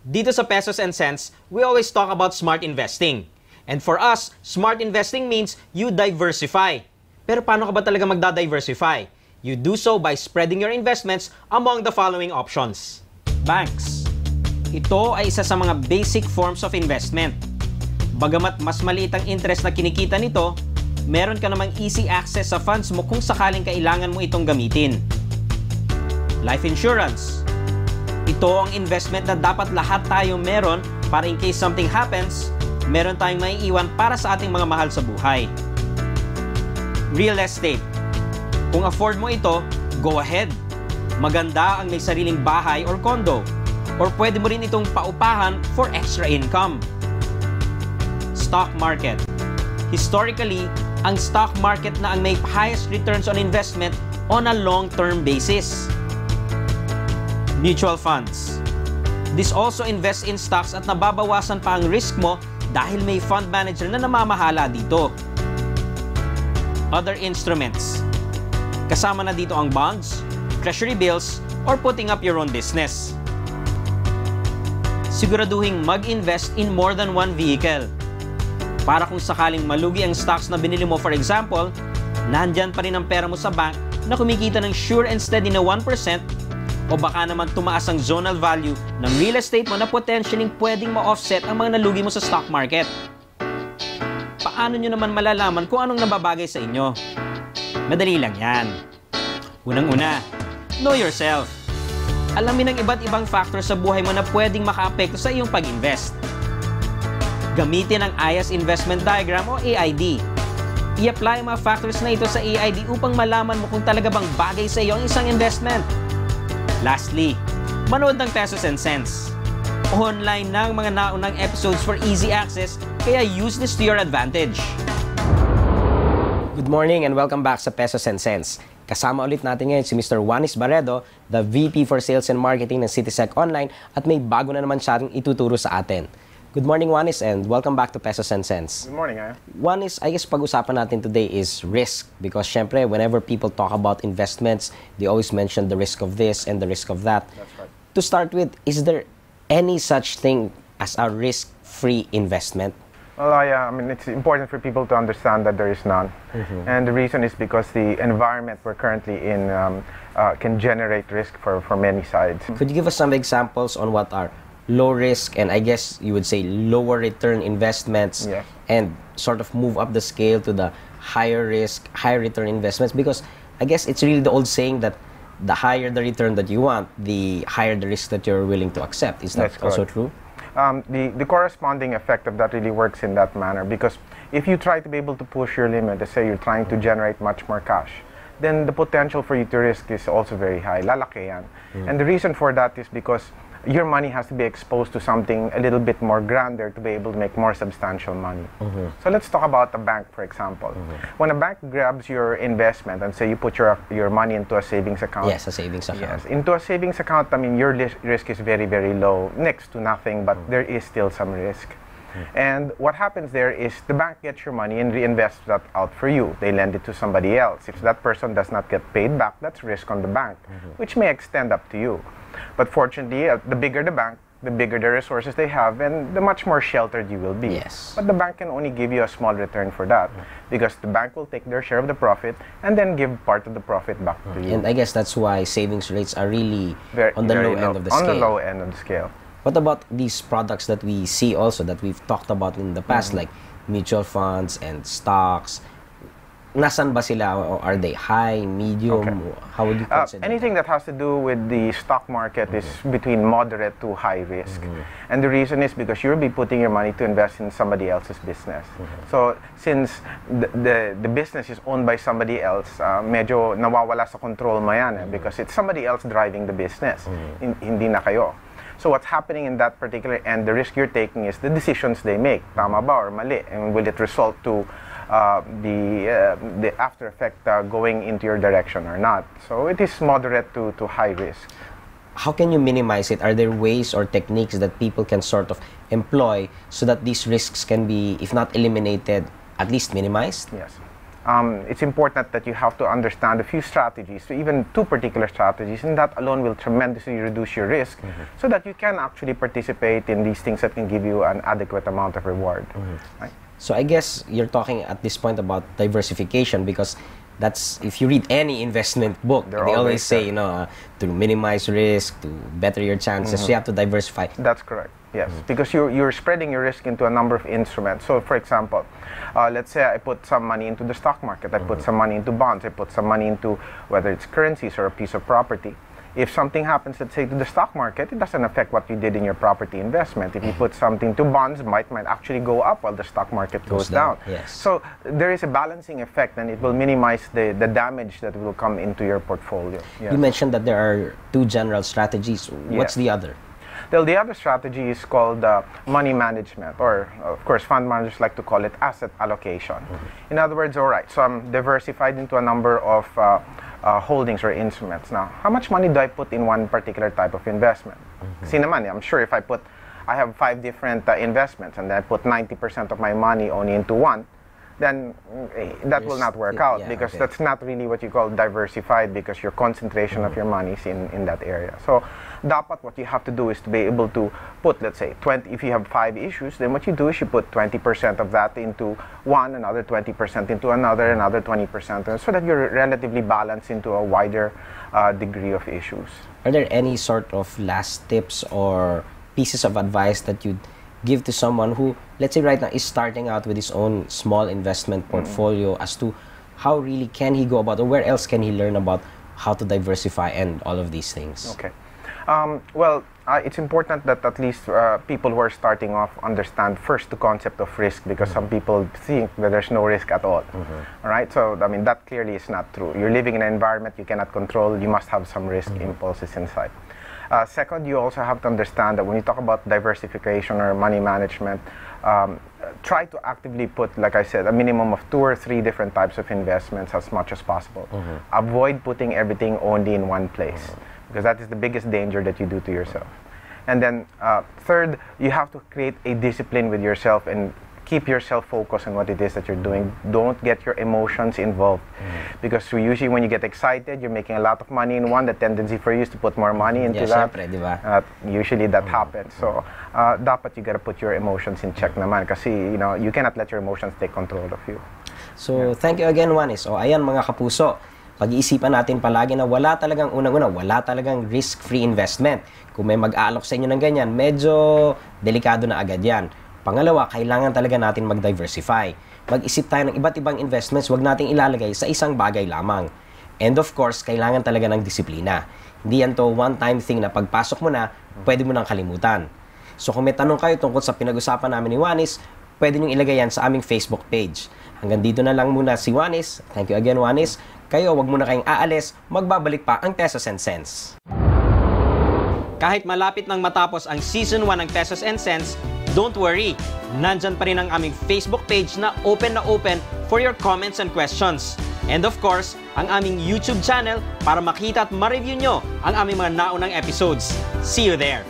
Dito sa Pesos and Cents, we always talk about smart investing. And for us, smart investing means you diversify. Pero paano ka ba talaga magda-diversify? You do so by spreading your investments among the following options. Banks. Ito ay isa sa mga basic forms of investment. Bagamat mas maliit ang interest na kinikita nito, meron ka namang easy access sa funds mo kung sakaling kailangan mo itong gamitin. Life insurance. Ito ang investment na dapat lahat tayo meron para in case something happens, meron tayong maiiwan para sa ating mga mahal sa buhay. Real estate. Kung afford mo ito, go ahead. Maganda ang may sariling bahay or condo. Or pwede mo rin itong paupahan for extra income. Stock market. Historically, ang stock market na ang may highest returns on investment on a long-term basis. Mutual funds. This also invests in stocks at nababawasan pa ang risk mo dahil may fund manager na namamahala dito. Other instruments. Kasama na dito ang bonds, treasury bills, or putting up your own business. Siguraduhin mag-invest in more than one vehicle. Para kung sakaling malugi ang stocks na binili mo, for example, nandyan pa rin ang pera mo sa bank na kumikita ng sure and steady na 1%, o baka naman tumaas ang zonal value ng real estate mo na potentially pwedeng ma-offset ang mga nalugi mo sa stock market. Paano nyo naman malalaman kung anong nababagay sa inyo? Madali lang yan. Unang-una, know yourself. Alamin ang iba't ibang factors sa buhay mo na pwedeng makaapekto sa iyong pag-invest. Gamitin ang IAS Investment Diagram o AID. I-apply ang mga factors na ito sa AID upang malaman mo kung talaga bang bagay sa iyo ang isang investment. Lastly, manood ng Pesos and Cents. Online na ang mga naunang episodes for easy access, kaya use this to your advantage. Good morning and welcome back sa Pesos and Cents. Kasama ulit natin ngayon si Mr. Juanis Barredo, the VP for Sales and Marketing ng CitySec Online, at may bago na naman siya ituturo sa atin. Good morning, Juanis, and welcome back to Pesos and Cents. Good morning, Aya. Juanis, I guess pag-usapan natin today is risk because syempre, whenever people talk about investments, they always mention the risk of this and the risk of that. That's right. To start with, is there any such thing as a risk-free investment? Well, I mean, it's important for people to understand that there is none. And the reason is because the environment we're currently in can generate risk for many sides. Could you give us some examples on what are low risk and I guess you would say lower return investments, Yes. and sort of move up the scale to the higher risk, higher return investments? Because I guess it's really the old saying that the higher the return that you want, the higher the risk that you're willing to accept. Is that That's also correct. true? The corresponding effect of that really works in that manner because if you try to be able to push your limit, let's say you're trying to generate much more cash, then the potential for you to risk is also very high. Lalaki yan. And the reason for that is because your money has to be exposed to something a little bit more grander to be able to make more substantial money. So let's talk about a bank, for example. When a bank grabs your investment and say you put your money into a savings account. Yes, a savings account. Yes, into a savings account, I mean, your risk is very, very low, next to nothing, but there is still some risk. And what happens there is the bank gets your money and reinvests that out for you. They lend it to somebody else. If that person does not get paid back, that's risk on the bank, which may extend up to you. But fortunately, the bigger the bank, the bigger the resources they have, and the much more sheltered you will be. Yes. But the bank can only give you a small return for that because the bank will take their share of the profit and then give part of the profit back to you. And I guess that's why savings rates are really Very- on the very low end of the On scale. the low end of the scale. What about these products that we see also that we've talked about in the past, like mutual funds and stocks? Nasaan ba sila? Or are they high, medium? Okay. How would you consider Anything that has to do with the stock market is between moderate to high risk. And the reason is because you'll be putting your money to invest in somebody else's business. So since the business is owned by somebody else, medyo nawawala sa control mo yan because it's somebody else driving the business. Hindi na kayo. So what's happening in that particular end, the risk you're taking is the decisions they make. Tama ba or mali? And will it result to the after effect going into your direction or not? So it is moderate to high risk. How can you minimize it? Are there ways or techniques that people can sort of employ so that these risks can be, if not eliminated, at least minimized? Yes. it's important that you have to understand a few strategies, so even 2 particular strategies, and that alone will tremendously reduce your risk so that you can actually participate in these things that can give you an adequate amount of reward. Right? So I guess you're talking at this point about diversification, because that's, if you read any investment book, they always say, you know, to minimize risk, to better your chances, you have to diversify. That's correct. Yes, because you're spreading your risk into a number of instruments. So, for example, let's say I put some money into the stock market, I put some money into bonds, I put some money into whether it's currencies or a piece of property. If something happens, let's say, to the stock market, it doesn't affect what you did in your property investment. If you put something to bonds, might actually go up while the stock market goes down. Yes. So there is a balancing effect, and it will minimize the damage that will come into your portfolio. Yes. You mentioned that there are 2 general strategies. What's the other? Well, the other strategy is called money management, or of course, fund managers like to call it asset allocation. In other words, all right, so I'm diversified into a number of holdings or instruments. Now, how much money do I put in one particular type of investment? Kasi naman, I'm sure if I have 5 different investments and then I put 90% of my money only into one, then that will not work out, because that's not really what you call diversified, because your concentration of your money is in that area. So dapat what you have to do is to be able to put, let's say, 20, if you have 5 issues, then what you do is you put 20% of that into one, another 20% into another 20%, so that you're relatively balanced into a wider degree of issues. Are there any sort of last tips or pieces of advice that you'd give to someone who, let's say right now, is starting out with his own small investment portfolio, as to how really can he go about, or where else can he learn about how to diversify and all of these things? Okay. Well, it's important that at least people who are starting off understand first the concept of risk, because some people think that there's no risk at all. All right, so I mean that clearly is not true. You're living in an environment you cannot control. You must have some risk impulses inside. Second, you also have to understand that when you talk about diversification or money management, try to actively put, like I said, a minimum of 2 or 3 different types of investments as much as possible. Avoid putting everything only in one place, because that is the biggest danger that you do to yourself. And then third, you have to create a discipline with yourself and keep yourself focused on what it is that you're doing. Don't get your emotions involved, because usually when you get excited, you're making a lot of money in one. The tendency for you is to put more money into that. Syempre, diba? Usually that happens. So dapat you gotta put your emotions in check naman, kasi you know you cannot let your emotions take control of you. So thank you again, Juanis. O ayan mga kapuso, pag-iisipan natin palagi na wala talagang wala talagang risk-free investment. Kung may mag-aalok sa inyo ng ganyan, medyo delikado na agad yan. Pangalawa, kailangan talaga natin mag-diversify. Mag-isip tayo ng iba't ibang investments, wag nating ilalagay sa isang bagay lamang. And of course, kailangan talaga ng disiplina. Hindi yan to one-time thing na pagpasok mo na, pwede mo nang kalimutan. So kung may tanong kayo tungkol sa pinag-usapan namin ni Juanis, pwede nyo ilagay yan sa aming Facebook page. Hanggang dito na lang muna si Juanis. Thank you again, Juanis. Kayo, wag muna kayong aalis, magbabalik pa ang Pesos and Cents. Kahit malapit nang matapos ang Season 1 ng Pesos and Cents, don't worry, nandyan pa rin ang aming Facebook page na open for your comments and questions. And of course, ang aming YouTube channel para makita at ma-review nyo ang aming mga naunang episodes. See you there!